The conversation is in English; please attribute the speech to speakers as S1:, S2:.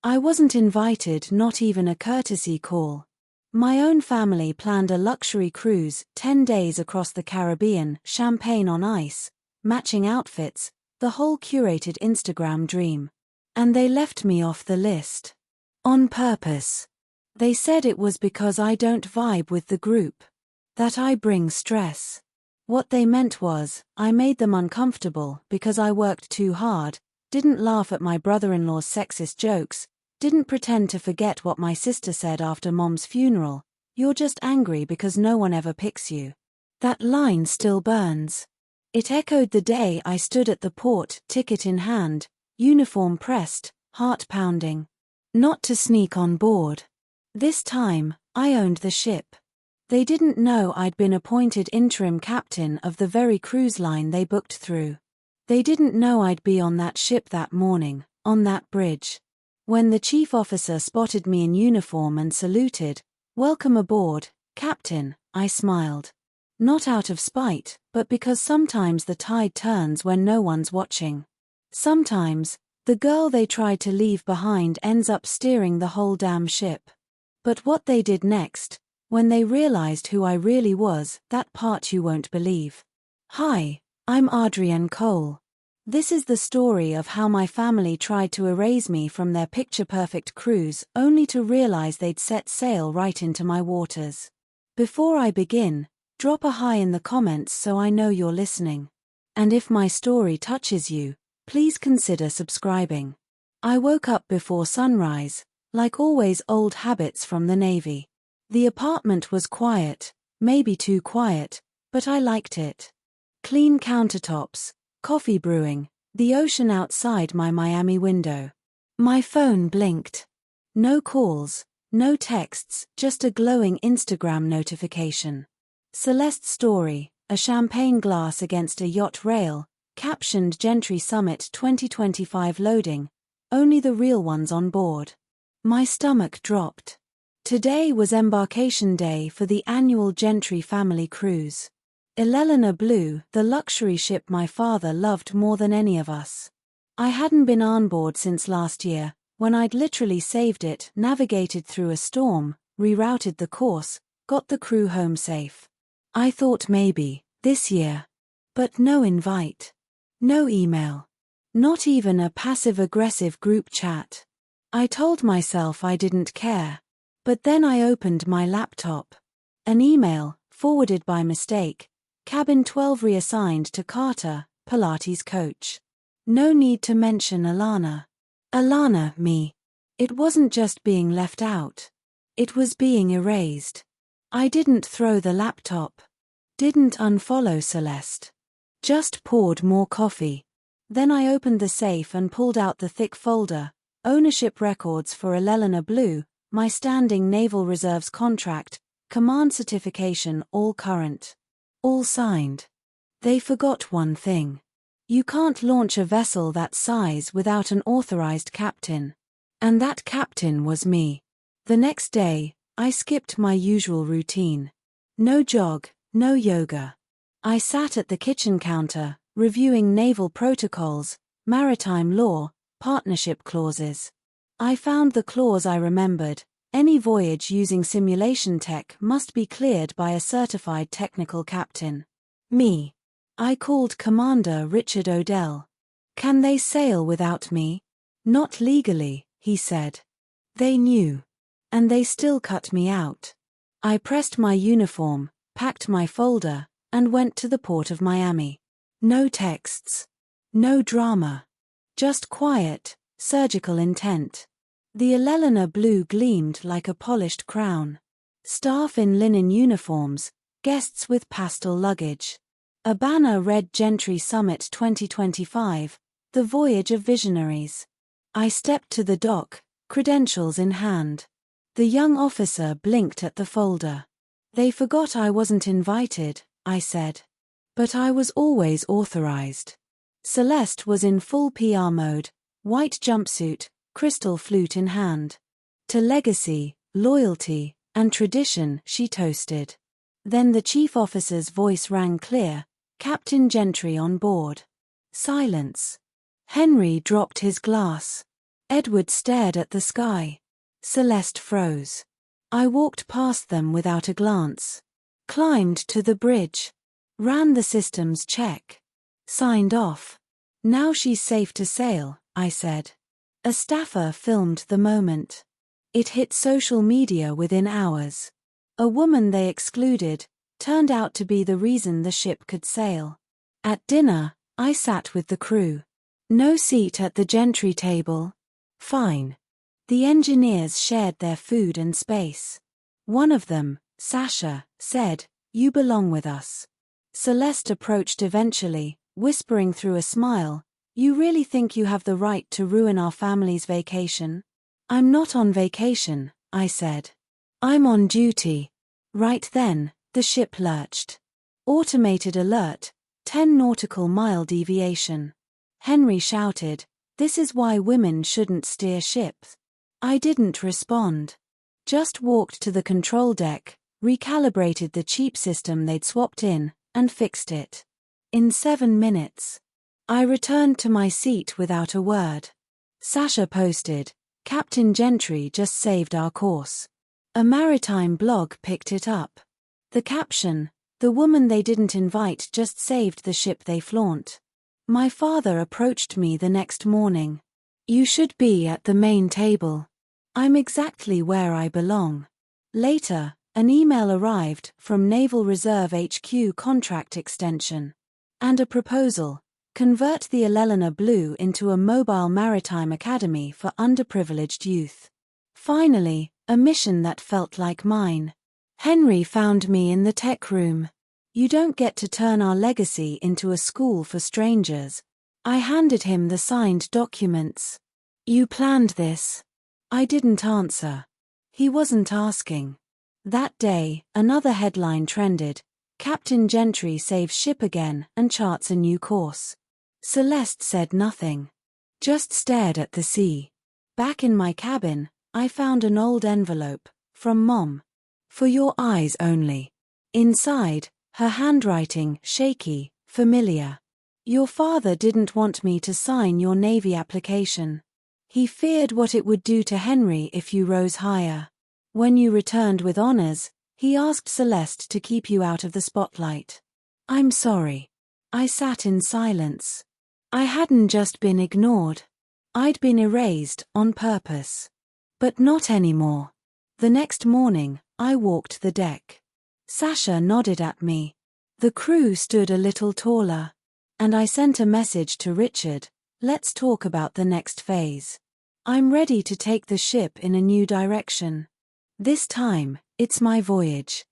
S1: I wasn't invited, not even a courtesy call. My own family planned a luxury cruise, 10 days across the Caribbean, champagne on ice, matching outfits, the whole curated Instagram dream. And they left me off the list. On purpose. They said it was because I don't vibe with the group. That I bring stress. What they meant was, I made them uncomfortable because I worked too hard, didn't laugh at my brother-in-law's sexist jokes, didn't pretend to forget what my sister said after Mom's funeral. You're just angry because no one ever picks you. That line still burns. It echoed the day I stood at the port, ticket in hand, uniform pressed, heart pounding. Not to sneak on board. This time, I owned the ship. They didn't know I'd been appointed interim captain of the very cruise line they booked through. They didn't know I'd be on that ship that morning, on that bridge. When the chief officer spotted me in uniform and saluted, "Welcome aboard, Captain," I smiled. Not out of spite, but because sometimes the tide turns when no one's watching. Sometimes, the girl they tried to leave behind ends up steering the whole damn ship. But what they did next, when they realized who I really was, that part you won't believe. Hi, I'm Adrienne Cole. This is the story of how my family tried to erase me from their picture-perfect cruise only to realize they'd set sail right into my waters. Before I begin, drop a hi in the comments so I know you're listening. And if my story touches you, please consider subscribing. I woke up before sunrise, like always old habits from the Navy. The apartment was quiet, maybe too quiet, but I liked it. Clean countertops, coffee brewing, the ocean outside my Miami window. My phone blinked. No calls, no texts, just a glowing Instagram notification. Celeste's story, a champagne glass against a yacht rail, captioned Gentry Summit 2025 loading, only the real ones on board. My stomach dropped. Today was embarkation day for the annual Gentry family cruise. Elelena Blue, the luxury ship my father loved more than any of us. I hadn't been on board since last year, when I'd literally saved it, navigated through a storm, rerouted the course, got the crew home safe. I thought maybe, this year. But no invite. No email. Not even a passive-aggressive group chat. I told myself I didn't care. But then I opened my laptop. An email, forwarded by mistake. Cabin 12 reassigned to Carter, Pilates coach. No need to mention Alana. Alana, me. It wasn't just being left out. It was being erased. I didn't throw the laptop. Didn't unfollow Celeste. Just poured more coffee. Then I opened the safe and pulled out the thick folder, ownership records for Elelena Blue, my standing Naval Reserves contract, command certification, all current. All signed. They forgot one thing. You can't launch a vessel that size without an authorized captain. And that captain was me. The next day, I skipped my usual routine. No jog, no yoga. I sat at the kitchen counter, reviewing naval protocols, maritime law, partnership clauses. I found the clause I remembered. Any voyage using simulation tech must be cleared by a certified technical captain. Me. I called Commander Richard Odell. Can they sail without me? Not legally, he said. They knew. And they still cut me out. I pressed my uniform, packed my folder, and went to the port of Miami. No texts. No drama. Just quiet, surgical intent. The Elelena Blue gleamed like a polished crown. Staff in linen uniforms, guests with pastel luggage. A banner read Gentry Summit 2025, the voyage of visionaries. I stepped to the dock, credentials in hand. The young officer blinked at the folder. They forgot I wasn't invited, I said. But I was always authorized. Celeste was in full PR mode, white jumpsuit, crystal flute in hand. To legacy, loyalty, and tradition she toasted. Then the chief officer's voice rang clear, Captain Gentry on board. Silence. Henry dropped his glass. Edward stared at the sky. Celeste froze. I walked past them without a glance. Climbed to the bridge. Ran the systems check. Signed off. Now she's safe to sail, I said. A staffer filmed the moment. It hit social media within hours. A woman they excluded turned out to be the reason the ship could sail. At dinner, I sat with the crew. No seat at the gentry table. Fine. The engineers shared their food and space. One of them, Sasha, said, "You belong with us." Celeste approached eventually, whispering through a smile, "You really think you have the right to ruin our family's vacation?" "I'm not on vacation," I said. "I'm on duty." Right then, the ship lurched. Automated alert, 10 nautical mile deviation. Henry shouted, "This is why women shouldn't steer ships." I didn't respond. Just walked to the control deck, recalibrated the cheap system they'd swapped in, and fixed it. In 7 minutes. I returned to my seat without a word. Sasha posted, "Captain Gentry just saved our course." A maritime blog picked it up. The caption, "The woman they didn't invite just saved the ship they flaunt." My father approached me the next morning. "You should be at the main table. I'm exactly where I belong." Later, an email arrived from Naval Reserve HQ contract extension. And a proposal: convert the Elelena Blue into a mobile maritime academy for underprivileged youth. Finally, a mission that felt like mine. Henry found me in the tech room. "You don't get to turn our legacy into a school for strangers." I handed him the signed documents. "You planned this?" I didn't answer. He wasn't asking. That day, another headline trended: "Captain Gentry saves ship again and charts a new course." Celeste said nothing. Just stared at the sea. Back in my cabin, I found an old envelope, from Mom. "For your eyes only." Inside, her handwriting, shaky, familiar. "Your father didn't want me to sign your Navy application. He feared what it would do to Henry if you rose higher. When you returned with honors, he asked Celeste to keep you out of the spotlight." "I'm sorry." I sat in silence. I hadn't just been ignored. I'd been erased, on purpose. But not anymore. The next morning, I walked the deck. Sasha nodded at me. The crew stood a little taller. And I sent a message to Richard: "Let's talk about the next phase. I'm ready to take the ship in a new direction. This time, it's my voyage."